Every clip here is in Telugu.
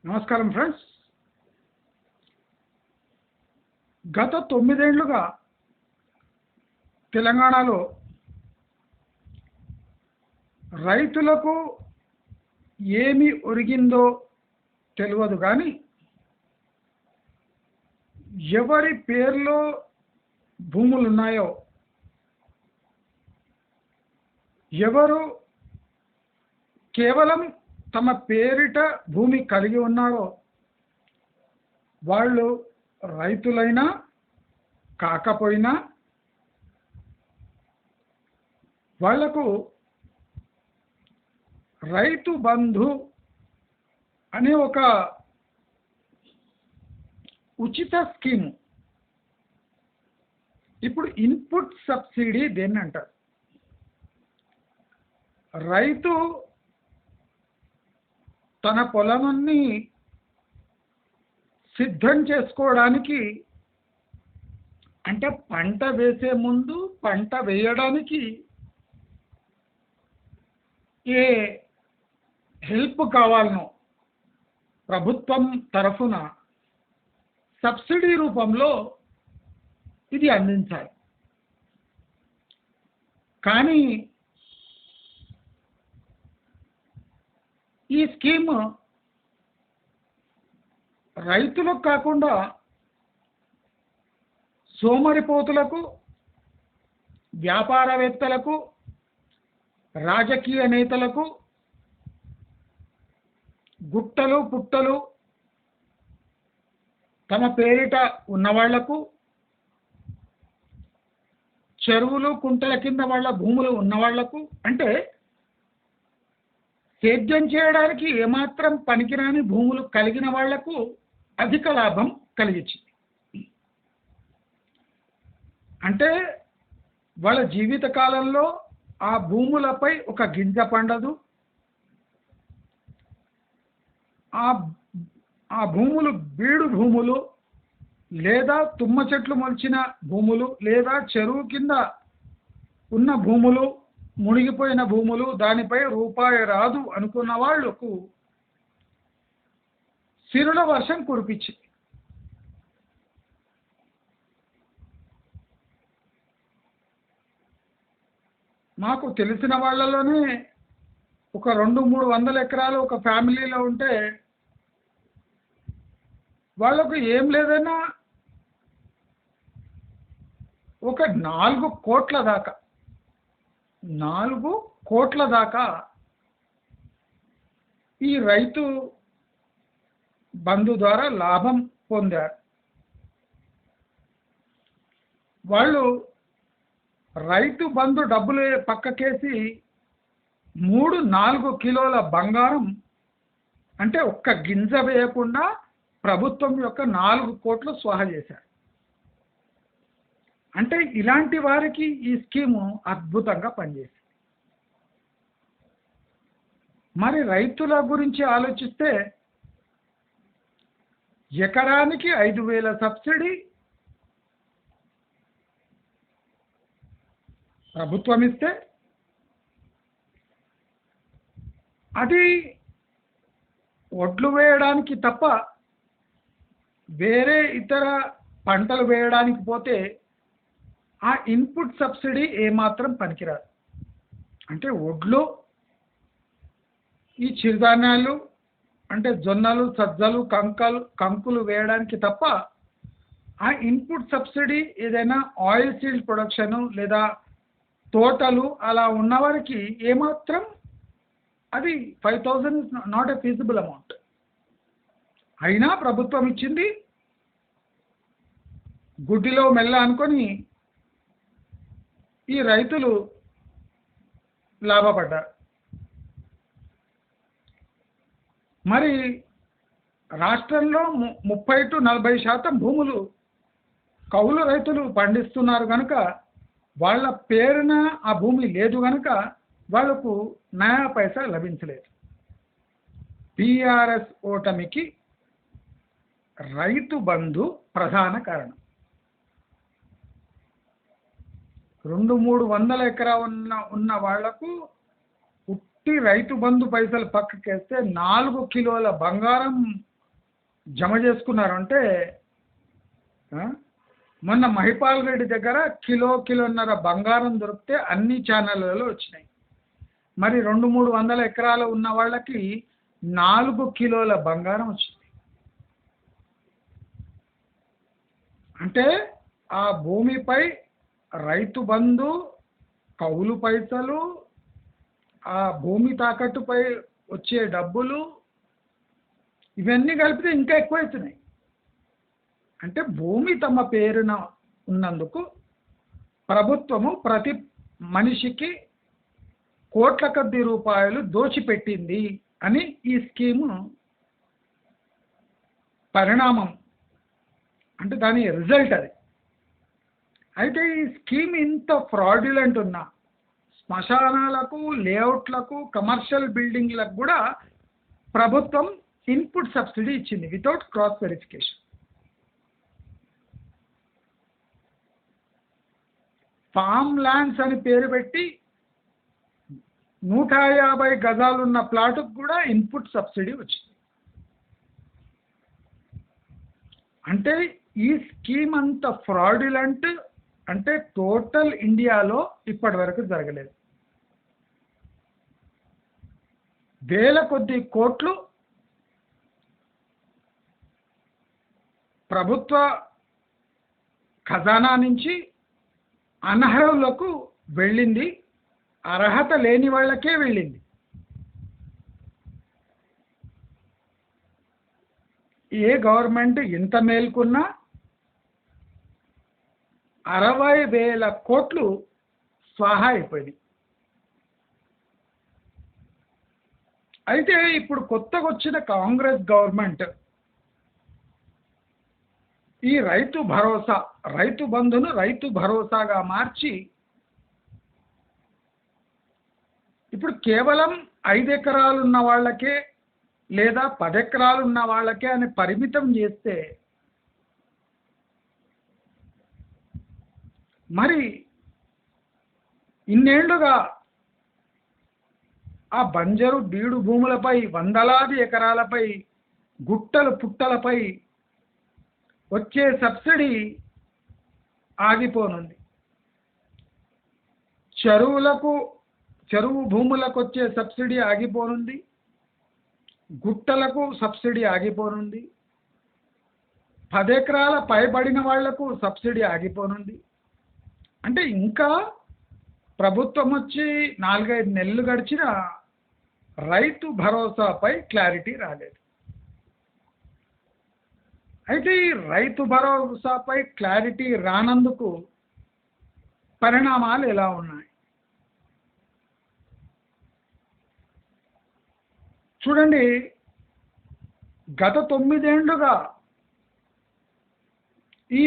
నమస్కారం ఫ్రెండ్స్. గత 9 ఏళ్లుగా తెలంగాణలో రైతులకు ఏమి ఒరిగిందో తెలియదు కానీ ఎవరి పేర్లో భూములు ఉన్నాయో, ఎవరు కేవలం తమ పేరిట భూమి కలిగి ఉన్నారో వాళ్ళు రైతులైనా కాకపోయినా వాళ్లకు రైతు బంధు అనే ఒక ఉచిత స్కీము, ఇప్పుడు ఇన్పుట్ సబ్సిడీ దేన్ని అంటారు. రైతు తన పొలాన్ని సిద్ధం చేసుకోవడానికి, అంటే పంట వేసే ముందు పంట వేయడానికి ఏ హెల్ప్ కావాలనో ప్రభుత్వం తరఫున సబ్సిడీ రూపంలో ఇది అందించాలి. కానీ ఈ స్కీమ్ రైతులకు కాకుండా సోమరిపోతులకు, వ్యాపారవేత్తలకు, రాజకీయ నేతలకు, గుట్టలు పుట్టలు తమ పేరిట ఉన్నవాళ్లకు, చెరువులు కుంటల కింద వాళ్ళ భూములు ఉన్నవాళ్లకు, అంటే సేద్యం చేయడానికి ఏమాత్రం పనికిరాని భూములు కలిగిన వాళ్లకు అధిక లాభం కలిగించింది. అంటే వాళ్ళ జీవిత కాలంలో ఆ భూములపై ఒక గింజ పండదు, ఆ భూములు బీడు భూములు లేదా తుమ్మ చెట్లు మొలిచిన భూములు లేదా చెరువు కింద ఉన్న భూములు, మునిగిపోయిన భూములు, దానిపై రూపాయి రాదు అనుకున్న వాళ్లకు సిరుల వర్షం కురిపించింది. మాకు తెలిసిన వాళ్ళలోనే ఒక 200-300 ఎకరాలు ఒక ఫ్యామిలీలో ఉంటే వాళ్ళకు ఏం లేదన్నా ఒక 4 కోట్ల దాకా ఈ రైతు బంధు ద్వారా లాభం పొందారు. వాళ్ళు రైతు బంధు డబ్బులు పక్కకేసి 3-4 కిలోల బంగారం, అంటే ఒక్క గింజ వేయకుండా ప్రభుత్వం యొక్క 4 కోట్లు స్వాహా చేశారు. అంటే ఇలాంటి వారికి ఈ స్కీము అద్భుతంగా పనిచేసింది. మరి రైతుల గురించి ఆలోచిస్తే ఎకరానికి 5,000 సబ్సిడీ ప్రభుత్వం ఇస్తే అది ఒడ్లు వేయడానికి తప్ప వేరే ఇతర పంటలు వేయడానికి పోతే ఆ ఇన్పుట్ సబ్సిడీ ఏమాత్రం పనికిరాదు. అంటే ఒడ్లు, ఈ చిరుధాన్యాలు అంటే జొన్నలు, సజ్జలు, కంకులు వేయడానికి తప్ప ఆ ఇన్పుట్ సబ్సిడీ ఏదైనా ఆయిల్ సీడ్ ప్రొడక్షను లేదా తోటలు అలా ఉన్నవారికి ఏమాత్రం అది 5,000 is not a feasible amount. అయినా ప్రభుత్వం ఇచ్చింది, గుడ్డిలో మెల్ల అనుకొని ఈ రైతులు లాభపడ్డారు. మరి రాష్ట్రంలో 30-40% భూములు కౌలు రైతులు పండిస్తున్నారు కనుక వాళ్ళ పేరున ఆ భూమి లేదు కనుక వాళ్లకు నయా పైసా లభించలేదు. టీఆర్ఎస్ ఓటమికి రైతు బంధు ప్రధాన కారణం. 200-300 ఎకరా ఉన్న వాళ్లకు ఉట్టి రైతు బంధు పైసలు పక్కకేస్తే 4 కిలోల బంగారం జమ చేసుకున్నారు అంటే ఆ, మొన్న మహిపాల్ రెడ్డి దగ్గర కిలోన్నర బంగారం దొరికితే అన్ని ఛానళ్ళలో వచ్చినాయి. మరి 200-300 ఎకరాలు ఉన్న వాళ్ళకి 4 కిలోల బంగారం వచ్చింది. అంటే ఆ భూమిపై రైతు బంధు, కౌలు పైసలు, ఆ భూమి తాకట్టుపై వచ్చే డబ్బులు, ఇవన్నీ కలిపితే ఇంకా ఎక్కువ అవుతున్నాయి. అంటే భూమి తమ పేరున ఉన్నందుకు ప్రభుత్వము ప్రతి మనిషికి కోట్ల కొద్ది రూపాయలు దోచిపెట్టింది అని ఈ స్కీము పరిణామం, అంటే దాని రిజల్ట్ అది. అయితే ఈ స్కీమ్ ఇంత ఫ్రాడ్యులెంట్ ఉన్నా శ్మశానాలకు, లేఅవుట్లకు, కమర్షియల్ బిల్డింగ్లకు కూడా ప్రభుత్వం ఇన్పుట్ సబ్సిడీ ఇచ్చింది without cross verification. Form lands అని పేరు పెట్టి 150 గజాలున్న ప్లాటుకు కూడా ఇన్పుట్ సబ్సిడీ వచ్చింది. అంటే ఈ స్కీమ్ అంత ఫ్రాడ్యులెంట్ అంటే టోటల్ ఇండియాలో ఇప్పటి వరకు జరగలేదు. వేల కొద్ది కోట్లు ప్రభుత్వ ఖజానా నుంచి అనర్హులకు వెళ్ళింది, అర్హత లేని వాళ్ళకే వెళ్ళింది. ఏ గవర్నమెంట్ ఎంత మేల్కొన్నా 60,000 కోట్లు స్వాహా అయిపోయింది. అయితే ఇప్పుడు కొత్తగా వచ్చిన కాంగ్రెస్ గవర్నమెంట్ ఈ రైతు భరోసా, రైతు బంధును రైతు భరోసాగా మార్చి ఇప్పుడు కేవలం 5 ఎకరాలు ఉన్న వాళ్ళకే లేదా 10 ఎకరాలు ఉన్న వాళ్ళకే అని పరిమితం చేస్తే మరి ఇన్నేళ్లుగా ఆ బంజరు బీడు భూములపై వందలాది ఎకరాలపై గుట్టలు పుట్టలపై వచ్చే సబ్సిడీ ఆగిపోనుంది. చెరువు భూములకు వచ్చే సబ్సిడీ ఆగిపోనుంది, గుట్టలకు సబ్సిడీ ఆగిపోనుంది, 10 ఎకరాల పైబడిన వాళ్లకు సబ్సిడీ ఆగిపోనుంది. అంటే ఇంకా ప్రభుత్వం వచ్చి 4-5 నెలలు గడిచిన రైతు భరోసాపై క్లారిటీ రాలేదు. అయితే ఈ రైతు భరోసాపై క్లారిటీ రానందుకు పరిణామాలు ఎలా ఉన్నాయి చూడండి. గత 9 ఏళ్లుగా ఈ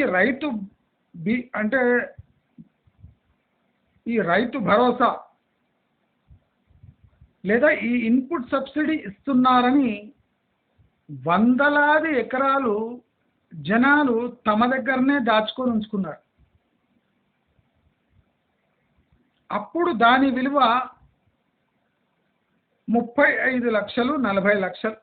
రైతు భరోసా లేదా ఈ ఇన్పుట్ సబ్సిడీ ఇస్తున్నారని వందలాది ఎకరాలు జనాలు తమ దగ్గరనే దాచుకొని ఉంచుకున్నారు. అప్పుడు దాని విలువ 35 లక్షలు, 40 లక్షలు.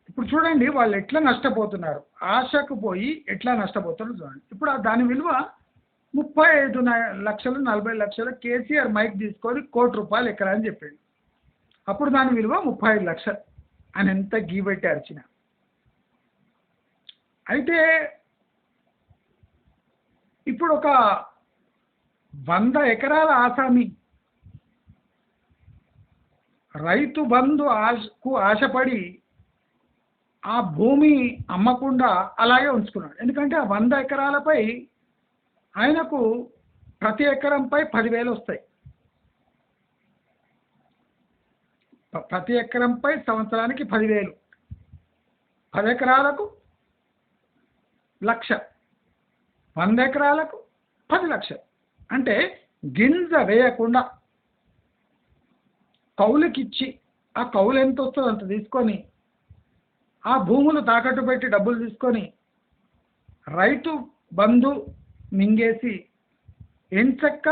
ఇప్పుడు చూడండి వాళ్ళు ఎట్లా నష్టపోతున్నారు, ఆశకు పోయి ఎట్లా నష్టపోతున్నారు చూడండి. ఇప్పుడు దాని విలువ 35 లక్షలు, 40 లక్షలు. కేసీఆర్ మైక్ తీసుకొని ₹1,00,00,000 ఎకరా అని చెప్పిండు. అప్పుడు దాని విలువ 35 లక్షలు అని ఎంత గీబెట్టి అరిచిన. అయితే ఇప్పుడు ఒక 100 ఎకరాల ఆసామి రైతు బంధు ఆశపడి ఆ భూమి అమ్మకుండా అలాగే ఉంచుకున్నాడు. ఎందుకంటే ఆ 100 ఎకరాలపై ఆయనకు ప్రతి ఎకరంపై 10,000 వస్తాయి. ప్రతి ఎకరంపై సంవత్సరానికి 10,000, 10 ఎకరాలకు 1,00,000, 100 ఎకరాలకు 10 లక్షలు. అంటే గింజ వేయకుండా కౌలుకిచ్చి ఆ కౌలు ఎంత వస్తుందో అంత తీసుకొని ఆ భూములు తాకట్టు పెట్టి డబ్బులు తీసుకొని రైతు బంధు మింగేసి ఎంచక్క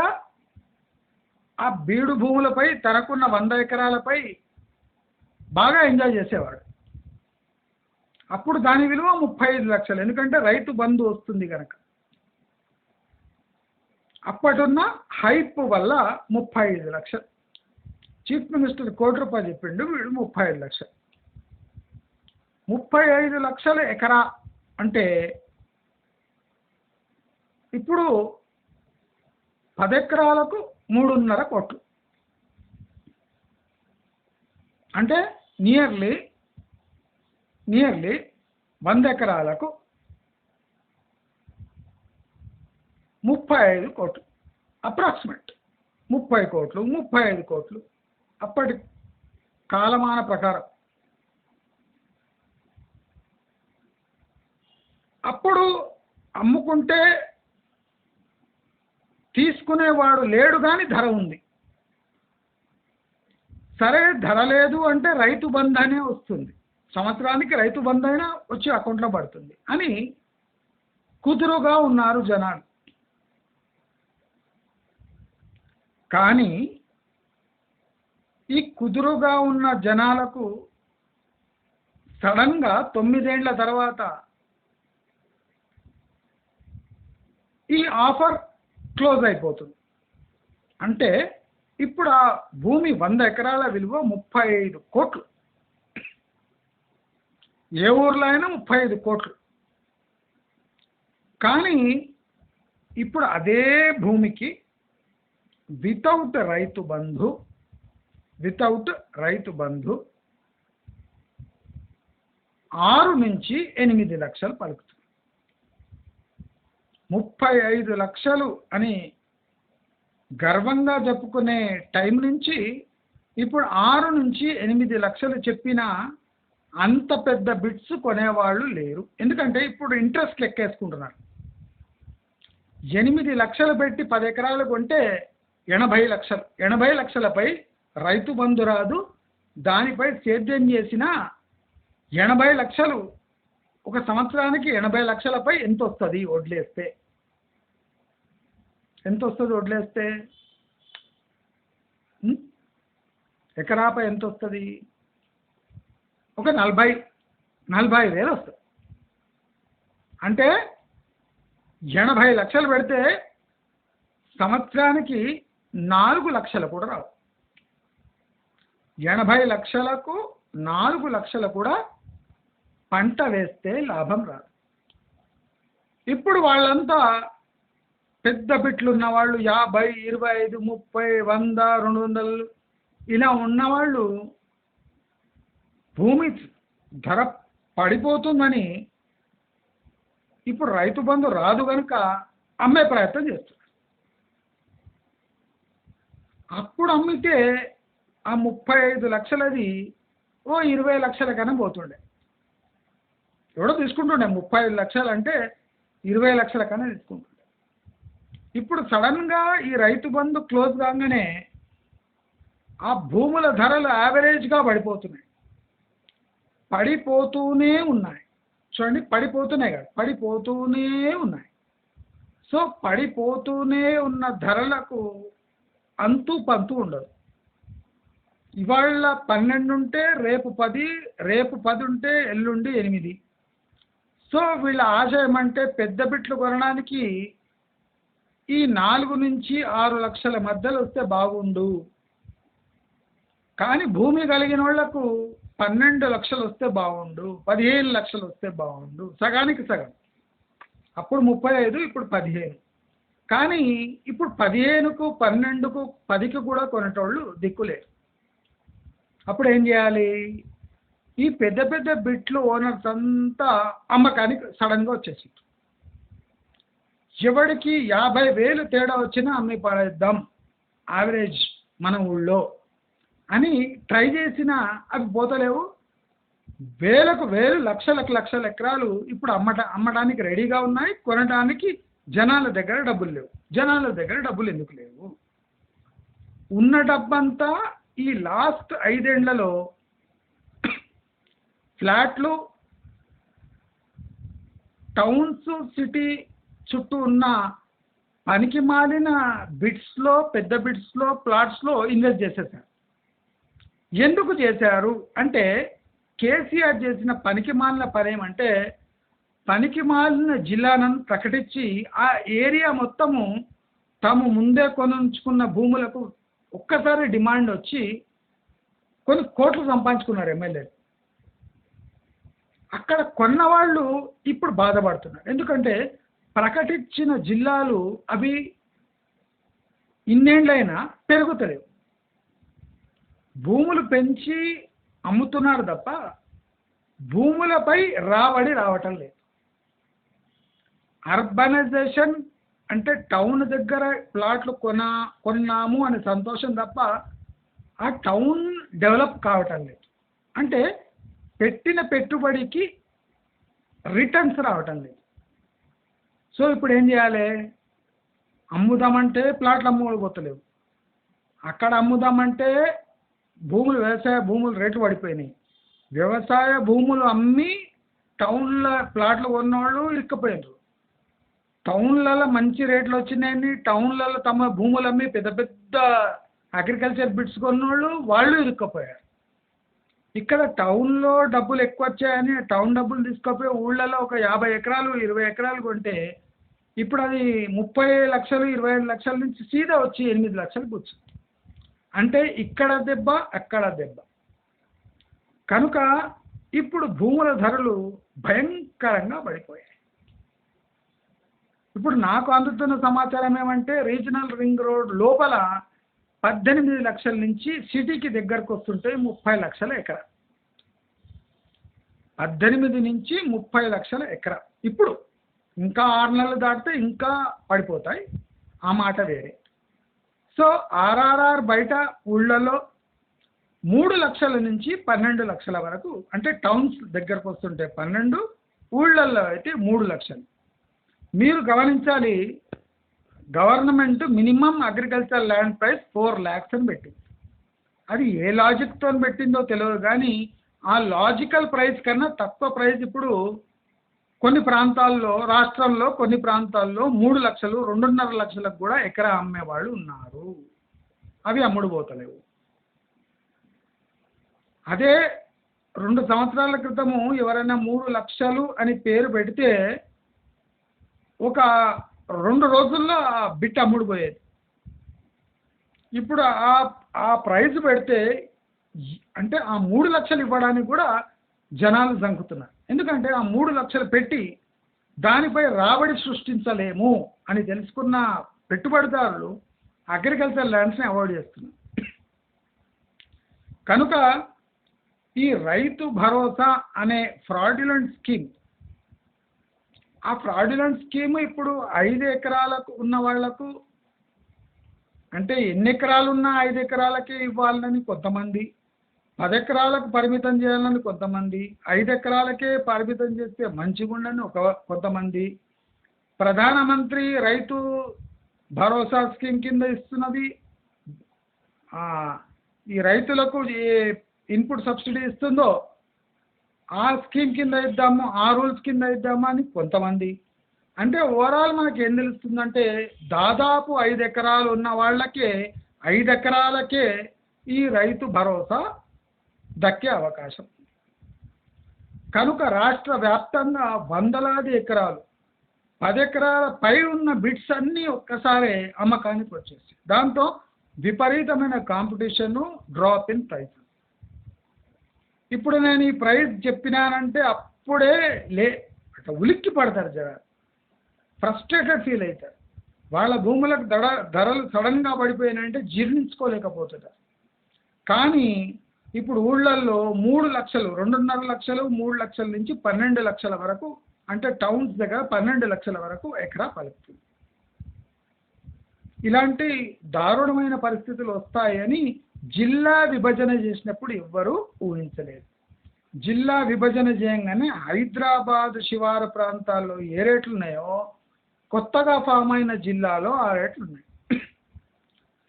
ఆ బీడు భూములపై తనకున్న 100 ఎకరాలపై బాగా ఎంజాయ్ చేసేవాడు. అప్పుడు దాని విలువ 35 లక్షలు, ఎందుకంటే రైతు బంధు వస్తుంది కనుక. అప్పటున్న హైప్ వల్ల 35 లక్షలు. చీఫ్ మినిస్టర్ ₹1,00,00,000 చెప్పిండు, వీడు 35 లక్షలు. 35 లక్షల ఎకరా అంటే ఇప్పుడు 10 ఎకరాలకు 3.5 కోట్లు, అంటే నియర్లీ 100 ఎకరాలకు 35 కోట్లు, అప్రాక్సిమేట్ 30 కోట్లు 35 కోట్లు అప్పటి కాలమాన ప్రకారం. అప్పుడు అమ్ముకుంటే తీసుకునేవాడు లేడు, కానీ ధర ఉంది. సరే ధర లేదు అంటే రైతు బంధు అనే వస్తుంది, సంవత్సరానికి రైతు బంధు అయినా వచ్చి అకౌంట్లో పడుతుంది అని కుదురుగా ఉన్నారు జనాలు. కానీ ఈ కుదురుగా ఉన్న జనాలకు సడన్గా 9 ఏళ్ల తర్వాత ఈ ఆఫర్ క్లోజ్ అయిపోతుంది. అంటే ఇప్పుడు ఆ భూమి 100 ఎకరాల విలువ 35 కోట్లు, ఏ ఊర్లో అయినా 35 కోట్లు. కానీ ఇప్పుడు అదే భూమికి వితౌట్ రైతు బంధు 6 నుంచి 8 లక్షలు పలుకుతుంది. 35 లక్షలు అని గర్వంగా చెప్పుకునే టైం నుంచి ఇప్పుడు 6 నుంచి 8 లక్షలు చెప్పినా అంత పెద్ద బిట్స్ కొనేవాళ్ళు లేరు. ఎందుకంటే ఇప్పుడు ఇంట్రెస్ట్ లెక్కేసుకుంటున్నారు. 8 లక్షలు పెట్టి 10 ఎకరాలు కొంటే 80 లక్షలు, 80 లక్షలపై రైతు బంధు రాదు, దానిపై సేద్యం చేసిన 80 లక్షలు, ఒక సంవత్సరానికి 80 లక్షలపై ఎంత వస్తుంది వడ్లేస్తే? ఎంత వస్తుంది వడ్లేస్తే? ఎకరాపై ఎంత వస్తుంది? ఒక 40,000 వస్తుంది. అంటే 80 లక్షలు పెడితే సంవత్సరానికి 4 లక్షలు కూడా రావు. 80 లక్షలకు 4 లక్షలు కూడా పంట వేస్తే లాభం రాదు. ఇప్పుడు వాళ్ళంతా పెద్ద బిట్లు ఉన్నవాళ్ళు 50, 25, 30, 100, 200 ఇలా ఉన్నవాళ్ళు భూమి ధర పడిపోతుందని ఇప్పుడు రైతు బంధు రాదు కనుక అమ్మే ప్రయత్నం చేస్తారు. అప్పుడు అమ్మితే ఆ 35 లక్షలది ఓ 20 లక్షల కన్నా పోతుండే, ఎవడో తీసుకుంటుండే. 35 లక్షలు అంటే 20 లక్షల కన్నా తీసుకుంటుండే. ఇప్పుడు సడన్గా ఈ రైతు బంధు క్లోజ్ కాగానే ఆ భూముల ధరలు యావరేజ్గా పడిపోతున్నాయి, పడిపోతూనే ఉన్నాయి. చూడండి, పడిపోతున్నాయి కదా, పడిపోతూనే ఉన్నాయి. సో పడిపోతూనే ఉన్న ధరలకు అంతు పంతు ఉండదు. ఇవాళ 12 ఉంటే రేపు 10, రేపు 10 ఉంటే ఎల్లుండి 8. సో వీళ్ళ ఆశయం అంటే పెద్ద బిట్లు కొనడానికి ఈ 4 నుంచి 6 లక్షల మధ్యలో వస్తే బాగుండు. కానీ భూమి కలిగిన వాళ్లకు 12 లక్షలు వస్తే బాగుండు, 15 లక్షలు వస్తే బాగుండు, సగానికి సగం. అప్పుడు 35, ఇప్పుడు 15. కానీ ఇప్పుడు 15కు 12కు 10కి కూడా కొనేటోళ్ళు దిక్కులేరు. అప్పుడు ఏం చేయాలి? ఈ పెద్ద పెద్ద బిట్లు ఓనర్స్ అంతా అమ్మకానికి సడన్గా వచ్చేసి ఎవడికి 50,000 తేడా వచ్చినా అమ్మి పడేద్దాం యావరేజ్ మన ఊళ్ళో అని ట్రై చేసినా అవి పోతలేవు. వేలకు వేలు, లక్షలకు లక్షల ఎకరాలు ఇప్పుడు అమ్మడానికి రెడీగా ఉన్నాయి. కొనడానికి జనాల దగ్గర డబ్బులు లేవు. జనాల దగ్గర డబ్బులు ఎందుకు లేవు? ఉన్న డబ్బంతా ఈ లాస్ట్ 5 ఏళ్లలో ఫ్లాట్లు, టౌన్స్, సిటీ చుట్టూ ఉన్న పనికి మాలిన బిట్స్లో, పెద్ద బిట్స్లో, ప్లాట్స్లో ఇన్వెస్ట్ చేసేసారు. ఎందుకు చేశారు అంటే కేసీఆర్ చేసిన పనికిమాలిన పని ఏమంటే పనికిమాలిన జిల్లాలను ప్రకటించి ఆ ఏరియా మొత్తము తాము ముందే కొనుంచుకున్న భూములకు ఒక్కసారి డిమాండ్ వచ్చి కొన్ని కోట్లు సంపాదించుకున్నారు ఎమ్మెల్యేలు. అక్కడ కొన్నవాళ్ళు ఇప్పుడు బాధపడుతున్నారు. ఎందుకంటే ప్రకటించిన జిల్లాలు అవి ఇన్నేళ్ళైనా పెరుగుతలేవు. భూములు పెంచి అమ్ముతున్నారు తప్ప భూములపై రాబడి రావటం లేదు. అర్బనైజేషన్ అంటే టౌన్ దగ్గర ప్లాట్లు కొన్నాము అనే సంతోషం తప్ప ఆ టౌన్ డెవలప్ కావటం లేదు. అంటే పెట్టిన పెట్టుబడికి రిటర్న్స్ రావటం లేదు. సో ఇప్పుడు ఏం చేయాలి? అమ్ముదామంటే ప్లాట్లు అమ్ముకోలేవు, అక్కడ అమ్ముదామంటే భూములు వ్యవసాయ భూములు రేట్లు పడిపోయినాయి. వ్యవసాయ భూములు అమ్మి టౌన్ల ప్లాట్లు కొన్నవాళ్ళు ఇరుక్కుపోయినారు. టౌన్లలో మంచి రేట్లు వచ్చినాయని టౌన్లలో తమ భూములు అమ్మి పెద్ద పెద్ద అగ్రికల్చర్ బిట్స్ కొన్నవాళ్ళు వాళ్ళు ఇరుక్కుపోయారు. ఇక్కడ టౌన్లో డబ్బులు ఎక్కువ వచ్చాయని టౌన్ డబ్బులు తీసుకుపోయి ఊళ్ళలో ఒక 50 ఎకరాలు 20 ఎకరాలు కొంటే ఇప్పుడు అది 30 లక్షలు 25 లక్షల నుంచి సీదా వచ్చి 8 లక్షలు కూర్చుంది. అంటే ఇక్కడ దెబ్బ అక్కడ దెబ్బ. కనుక ఇప్పుడు భూముల ధరలు భయంకరంగా పడిపోయాయి. ఇప్పుడు నాకు అందుతున్న సమాచారం ఏమంటే రీజనల్ రింగ్ రోడ్ లోపల 18 లక్షల నుంచి సిటీకి దగ్గరకు వస్తుంటే 30 లక్షల ఎకరా. 18 నుంచి 30 లక్షల ఎకరా. ఇప్పుడు ఇంకా 6 నెలలు దాటితే ఇంకా పడిపోతాయి, ఆ మాట వేరే. సో ఆర్ఆర్ఆర్ బయట ఊళ్ళలో 3 లక్షల నుంచి 12 లక్షల వరకు, అంటే టౌన్స్ దగ్గరకు వస్తుంటే 12, ఊళ్ళల్లో అయితే 3 లక్షలు. మీరు గమనించాలి, government minimum agriculture land price 4 lakhs అని పెట్టింది. అది ఏ లాజిక్తో పెట్టిందో తెలియదు, కానీ ఆ లాజికల్ ప్రైస్ కన్నా తక్కువ ప్రైస్ ఇప్పుడు కొన్ని ప్రాంతాల్లో, రాష్ట్రంలో కొన్ని ప్రాంతాల్లో 3 లక్షలు 2.5 లక్షలకు కూడా ఎకరా అమ్మేవాళ్ళు ఉన్నారు. అవి అమ్ముడుపోతలేవు. అదే 2 సంవత్సరాల క్రితము ఎవరైనా 3 లక్షలు అని పేరు పెడితే ఒక 2 రోజుల్లో ఆ బిట్ అమ్ముడుపోయేది. ఇప్పుడు ఆ ప్రైస్ పెడితే అంటే ఆ 3 లక్షలు ఇవ్వడానికి కూడా జనాలు జంకుతున్నారు. ఎందుకంటే ఆ 3 లక్షలు పెట్టి దానిపై రాబడి సృష్టించలేము అని తెలుసుకున్న పెట్టుబడిదారులు అగ్రికల్చర్ ల్యాండ్స్ని అవాయిడ్ చేస్తున్నారు. కనుక ఈ రైతు భరోసా అనే ఫ్రాడ్యులెంట్ స్కీమ్, ఆ ఫ్రాడ్యులెంట్ స్కీమ్ ఇప్పుడు 5 ఎకరాలకు ఉన్న వాళ్లకు, అంటే ఎన్ని ఎకరాలు ఉన్నా 5 ఎకరాలకే ఇవ్వాలని కొంతమంది, 10 ఎకరాలకు పరిమితం చేయాలని కొంతమంది, 5 ఎకరాలకే పరిమితం చేస్తే మంచిగుండని కొంతమంది, ప్రధానమంత్రి రైతు భరోసా స్కీమ్ కింద ఇస్తున్నది, ఈ రైతులకు ఏ ఇన్పుట్ సబ్సిడీ ఇస్తుందో ఆ స్కీమ్ కింద ఇద్దాము, ఆ రూల్స్ కింద ఇద్దాము అని కొంతమంది. అంటే ఓవరాల్ మనకి ఏం తెలుస్తుందంటే దాదాపు 5 ఎకరాలు ఉన్న వాళ్ళకే 5 ఎకరాలకే ఈ రైతు భరోసా దక్కే అవకాశం. కనుక రాష్ట్ర వ్యాప్తంగా వందలాది ఎకరాలు, 10 ఎకరాల పై ఉన్న బిట్స్ అన్నీ ఒక్కసారే అమ్మకానికి వచ్చేసి, దాంతో విపరీతమైన కాంపిటీషను, డ్రాప్ ఇన్ ప్రైస్. ఇప్పుడు నేను ఈ ప్రైస్ చెప్పినానంటే అప్పుడే అట్లా ఉలిక్కి పడతారు జనాలు, ఫ్రస్ట్రేటెడ్ ఫీల్ అవుతారు. వాళ్ళ భూములకు ధరలు సడన్గా పడిపోయినాయంటే జీర్ణించుకోలేకపోతున్నారు. కానీ ఇప్పుడు ఊళ్ళల్లో 3 లక్షలు 2.5 లక్షలు 3 లక్షల నుంచి 12 లక్షల వరకు, అంటే టౌన్స్ దగ్గర 12 లక్షల వరకు ఎకరా పలుకుతుంది. ఇలాంటి దారుణమైన పరిస్థితులు వస్తాయని జిల్లా విభజన చేసినప్పుడు ఎవ్వరూ ఊహించలేదు. జిల్లా విభజన చేయంగానే హైదరాబాద్ శివారు ప్రాంతాల్లో ఏ రేట్లు ఉన్నాయో కొత్తగా ఫామ్ అయిన జిల్లాలో ఆ రేట్లు ఉన్నాయి.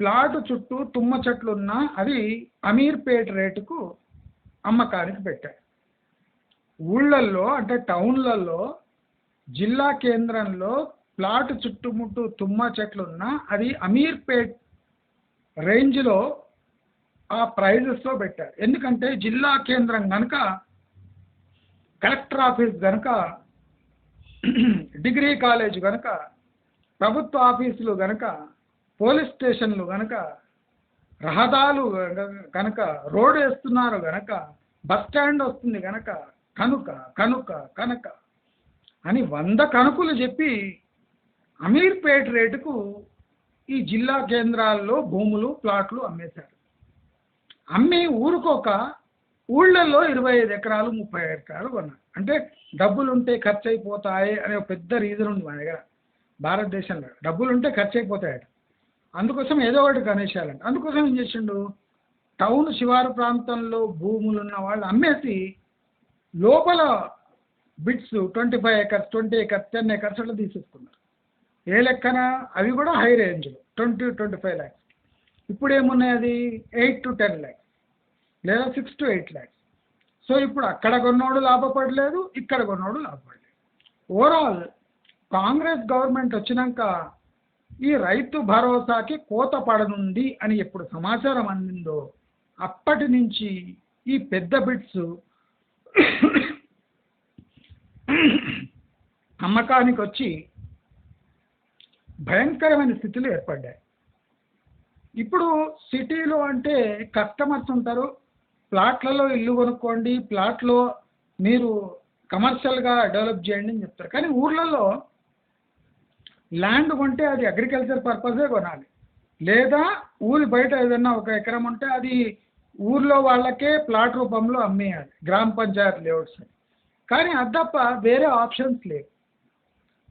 ప్లాటు చుట్టూ తుమ్మ చెట్లు ఉన్నా అది అమీర్పేట రేటుకు అమ్మకానికి పెట్టారు. ఊళ్ళల్లో అంటే టౌన్లలో జిల్లా కేంద్రంలో ప్లాట్ చుట్టుముట్టు తుమ్మ చెట్లున్నా అది అమీర్పేట్ రేంజ్లో ఆ ప్రైజెస్లో పెట్టారు. ఎందుకంటే జిల్లా కేంద్రం కనుక, కలెక్టర్ ఆఫీస్ కనుక, డిగ్రీ కాలేజ్ కనుక, ప్రభుత్వ ఆఫీసులు కనుక, పోలీస్ స్టేషన్లు కనుక, రహదారులు కనుక, రోడ్ వేస్తున్నారు కనుక, బస్ స్టాండ్ వస్తుంది కనుక, కనుక కనుక కనుక అని 100 కనుకలు చెప్పి అమీర్పేట్ రేటుకు ఈ జిల్లా కేంద్రాల్లో భూములు ప్లాట్లు అమ్మేశారు. అమ్మి ఊరుకోక ఊళ్ళల్లో 25 ఎకరాలు 30 ఎకరాలు కొన్నారు. అంటే డబ్బులుంటే ఖర్చు అయిపోతాయి అనే ఒక పెద్ద రీజన్ ఉంది మన దగ్గర భారతదేశంలో. డబ్బులుంటే ఖర్చు అయిపోతాయట, అందుకోసం ఏదో ఒకటి కనేసేయాలంట. అందుకోసం ఏం చేసిండు, టౌన్ శివారు ప్రాంతంలో భూములు ఉన్న వాళ్ళు అమ్మేసి లోపల బిట్స్ 25 ఎకర్స్ 20 ఎకర్స్ 10 ఎకర్స్ అట్లా తీసేసుకున్నారు. ఏ లెక్కన అవి కూడా హై రేంజ్లో 20-25 lakhs. ఇప్పుడు ఏమున్నాయి, అది 8 to 10 lakhs లేదా 6 to 8 lakhs. సో ఇప్పుడు అక్కడ కొన్నోడు లాభపడలేదు, ఇక్కడ కొన్నోడు లాభపడలేదు. ఓవరాల్ కాంగ్రెస్ గవర్నమెంట్ వచ్చినాక ఈ రైతు భరోసాకి కోత పడనుంది అని ఎప్పుడు సమాచారం అందిందో అప్పటి నుంచి ఈ పెద్ద బిట్స్ అమ్మకానికి వచ్చి భయంకరమైన స్థితిలో ఏర్పడ్డాయి. ఇప్పుడు సిటీలో అంటే కస్టమర్స్ ఉంటారు, ప్లాట్లలో ఇల్లు కొనుక్కోండి, ప్లాట్లో మీరు కమర్షియల్గా డెవలప్ చేయండి అని చెప్తారు. కానీ ఊర్లలో ల్యాండ్ కొంటే అది అగ్రికల్చర్ పర్పసే కొనాలి, లేదా ఊరి బయట ఏదన్నా 1 ఎకరం ఉంటే అది ఊర్లో వాళ్ళకే ప్లాట్ రూపంలో అమ్మేయాలి, గ్రామ పంచాయతీ లేఅవుట్స్. కానీ అది తప్ప వేరే ఆప్షన్స్ లేవు.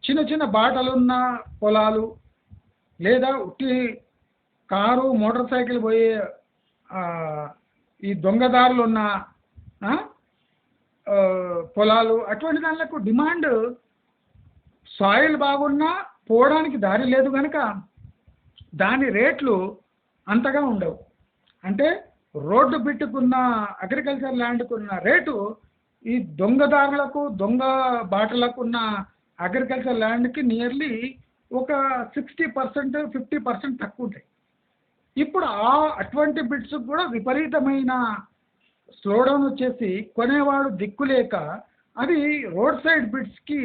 చిన్న చిన్న బాటలున్న పొలాలు, లేదా ఉట్టి కారు మోటార్ సైకిల్ పోయే ఈ దొంగదారులు ఉన్న పొలాలు, అటువంటి దానిలకు డిమాండ్. సాయిల్ బాగున్నా పోవడానికి దారి లేదు కనుక దాని రేట్లు అంతగా ఉండవు. అంటే రోడ్డు బిట్టుకున్న అగ్రికల్చర్ ల్యాండ్కున్న రేటు ఈ దొంగదారులకు దొంగ బాటలకు ఉన్న అగ్రికల్చర్ ల్యాండ్కి నియర్లీ ఒక 60% 50% తక్కువ ఉంటాయి. ఇప్పుడు అటువంటి బిట్స్ కూడా విపరీతమైన స్లోడౌన్ వచ్చేసి కొనేవాడు దిక్కులేక అవి రోడ్ సైడ్ బిట్స్కి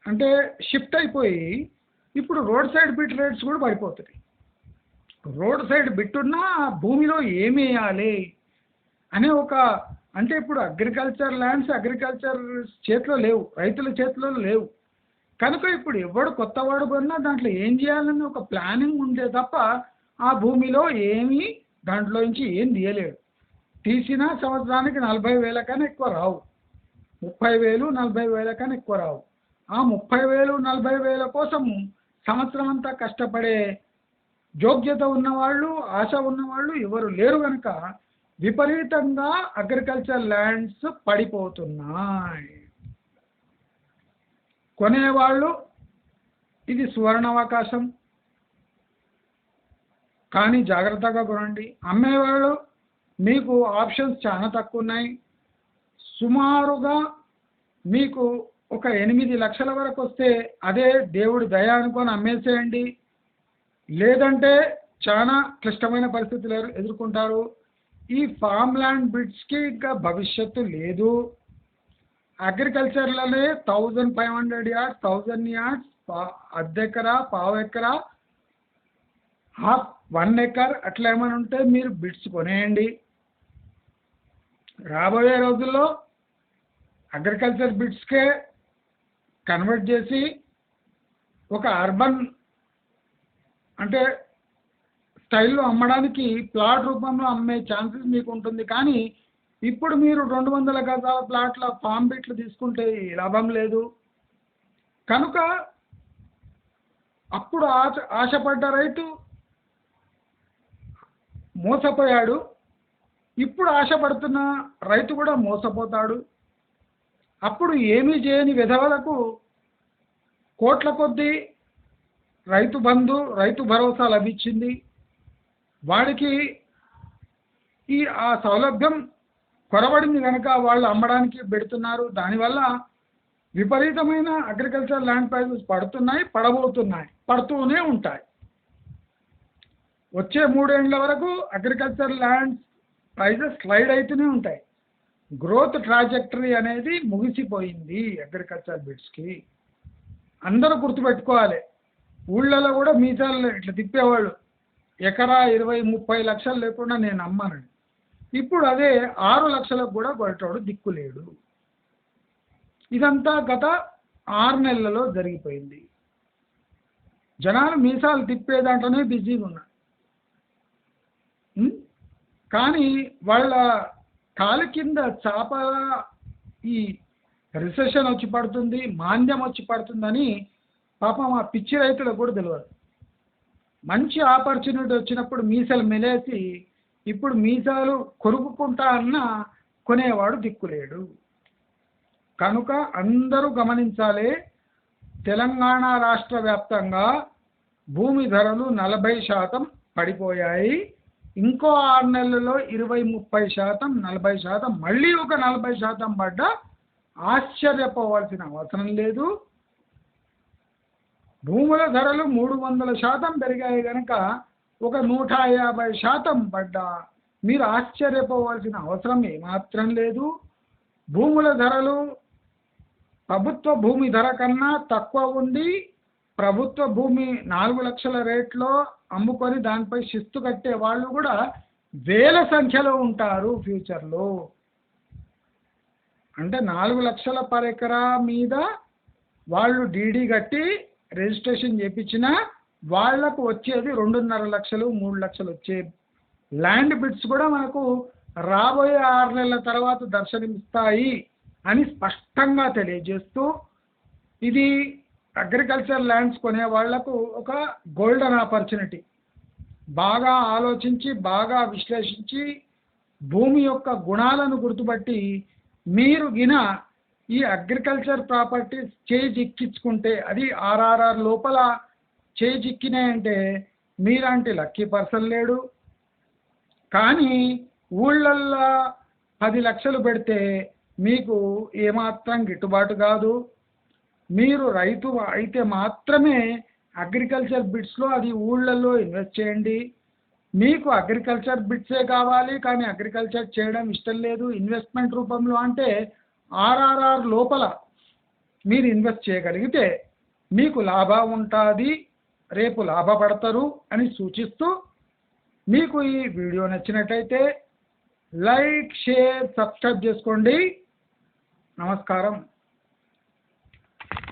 అంటే షిఫ్ట్ అయిపోయి ఇప్పుడు రోడ్ సైడ్ బిట్ రేట్స్ కూడా పడిపోతున్నాయి. రోడ్ సైడ్ బిట్ ఉన్నా భూమిలో ఏమి వేయాలి అనే ఒక, అంటే ఇప్పుడు అగ్రికల్చర్ ల్యాండ్స్ అగ్రికల్చర్ చేతిలో లేవు, రైతుల చేతిలో లేవు కనుక ఇప్పుడు ఎవడు కొత్తవాడు కొన్నా దాంట్లో ఏం చేయాలని ఒక ప్లానింగ్ ఉంటే తప్ప ఆ భూమిలో ఏమీ దాంట్లో నుంచి ఏం తీయలేడు. తీసినా సంవత్సరానికి 40,000 కన్నా ఎక్కువ రావు, 30,000 40,000 కన్నా ఎక్కువ రావు. ఆ 30,000 40,000 కోసం సంవత్సరం అంతా కష్టపడే యోగ్యత ఉన్నవాళ్ళు ఆశ ఉన్నవాళ్ళు ఎవరు లేరు కనుక విపరీతంగా అగ్రికల్చర్ ల్యాండ్స్ పడిపోతున్నాయి. కొనేవాళ్ళు ఇది సువర్ణావకాశం కానీ జాగ్రత్తగా కొనండి. అమ్మేవాళ్ళు మీకు ఆప్షన్స్ చాలా తక్కువ ఉన్నాయి. సుమారుగా మీకు ఒక 8 లక్షల వరకు వస్తే అదే దేవుడి దయ అనుకొని అమ్మేసేయండి, లేదంటే చాలా క్లిష్టమైన పరిస్థితులు ఎదుర్కొంటారు. ఈ ఫామ్ ల్యాండ్ బిడ్స్కి ఇంకా భవిష్యత్తు లేదు. అగ్రికల్చర్లోనే 1500 yards 1000 yards అర్ధెకరా పావు ఎకరా హాఫ్ 1 acre అట్లా ఏమైనా ఉంటే మీరు బిడ్స్ కొనేయండి. రాబోయే రోజుల్లో అగ్రికల్చర్ బిడ్స్కే కన్వర్ట్ చేసి ఒక అర్బన్ అంటే స్టైల్లో అమ్మడానికి ప్లాట్ రూపంలో అమ్మే ఛాన్సెస్ మీకు ఉంటుంది. కానీ ఇప్పుడు మీరు 200 గజాల ప్లాట్ల ఫామ్ బిట్లు తీసుకుంటే లాభం లేదు కనుక అప్పుడు ఆశపడ్డ రైతు మోసపోయాడు, ఇప్పుడు ఆశపడుతున్న రైతు కూడా మోసపోతాడు. అప్పుడు ఏమీ చేయని విధవలకు కోట్ల కొద్దీ రైతు బంధు రైతు భరోసా లభించింది, వాడికి ఆ సౌలభ్యం కొరబడింది కనుక వాళ్ళు అమ్మడానికి పెడుతున్నారు. దానివల్ల విపరీతమైన అగ్రికల్చర్ ల్యాండ్ ప్రైజెస్ పడుతున్నాయి, పడబోతున్నాయి, పడుతూనే ఉంటాయి. వచ్చే 3 ఏళ్ల వరకు అగ్రికల్చర్ ల్యాండ్ ప్రైజెస్ స్లైడ్ అవుతూనే ఉంటాయి. గ్రోత్ ట్రాజెక్టరీ అనేది ముగిసిపోయింది అగ్రికల్చర్ బిడ్స్కి. అందరూ గుర్తుపెట్టుకోవాలి. ఊళ్ళలో కూడా మీసాలు ఇట్లా తిప్పేవాళ్ళు, ఎకరా 20-30 లక్షలు లేకుండా నేను అమ్మానండి. ఇప్పుడు అదే 6 లక్షలకు కూడా కొట్టేవాడు దిక్కులేడు. ఇదంతా గత 6 నెలలలో జరిగిపోయింది. జనాలు మీసాలు తిప్పే దాంట్లోనే బిజీగా ఉన్నారు. కానీ వాళ్ళ కాలు కింద చాపల ఈ రిసెషన్ వచ్చి పడుతుంది, మాంద్యం వచ్చి పడుతుందని పాపం ఆ పిచ్చి రైతులకు కూడా తెలియదు. మంచి ఆపర్చునిటీ వచ్చినప్పుడు మీసాలు మెలేసి ఇప్పుడు మీసాలు కొరుకుకుంటా అన్న కొనేవాడు దిక్కులేడు. కనుక అందరూ గమనించాలి, తెలంగాణ రాష్ట్ర వ్యాప్తంగా భూమి ధరలు 40% పడిపోయాయి. ఇంకో 6 నెలల్లో 20-30%, 40%, మళ్ళీ ఒక 40% పడ్డా ఆశ్చర్యపోవాల్సిన అవసరం లేదు. భూముల ధరలు 300% పెరిగాయి కనుక ఒక 150% పడ్డా మీరు ఆశ్చర్యపోవాల్సిన అవసరం ఏమాత్రం లేదు. భూముల ధరలు ప్రభుత్వ భూమి ధర కన్నా తక్కువ ఉండి ప్రభుత్వ భూమి 4 లక్షల రేట్లో అమ్ముకొని దానిపై శిస్తు కట్టే వాళ్ళు కూడా వేల సంఖ్యలో ఉంటారు ఫ్యూచర్లో. అంటే 4 లక్షల పర్ ఎకరా మీద వాళ్ళు డీడీ కట్టి రిజిస్ట్రేషన్ చేయించిన వాళ్లకు వచ్చేది 2.5 లక్షలు 3 లక్షలు వచ్చే ల్యాండ్ బిడ్స్ కూడా మనకు రాబోయే 6 నెలల తర్వాత దర్శనమిస్తాయి అని స్పష్టంగా తెలియజేస్తూ, ఇది అగ్రికల్చర్ ల్యాండ్స్ కొనే వాళ్లకు ఒక గోల్డెన్ ఆపర్చునిటీ. బాగా ఆలోచించి బాగా విశ్లేషించి భూమి యొక్క గుణాలను గుర్తుపట్టి మీరు గిన ఈ అగ్రికల్చర్ ప్రాపర్టీస్ చేజిక్కించుకుంటే, అది RRR లోపల చేజిక్కినాయంటే మీలాంటి లక్కీ పర్సన్ లేడు. కానీ ఊళ్ళల్లో 10 లక్షలు పెడితే మీకు ఏమాత్రం గిట్టుబాటు కాదు. మీరు రైతు అయితే మాత్రమే అగ్రికల్చర్ బిడ్స్లో అది ఊళ్ళల్లో ఇన్వెస్ట్ చేయండి. మీకు అగ్రికల్చర్ బిడ్సే కావాలి కానీ అగ్రికల్చర్ చేయడం ఇష్టం లేదు ఇన్వెస్ట్మెంట్ రూపంలో అంటే RRR లోపల మీరు ఇన్వెస్ట్ చేయగలిగితే మీకు లాభం ఉంటుంది, రేపు లాభపడతారు అని సూచిస్తూ, మీకు ఈ వీడియో నచ్చినట్టయితే లైక్, షేర్, సబ్స్క్రైబ్ చేసుకోండి. నమస్కారం.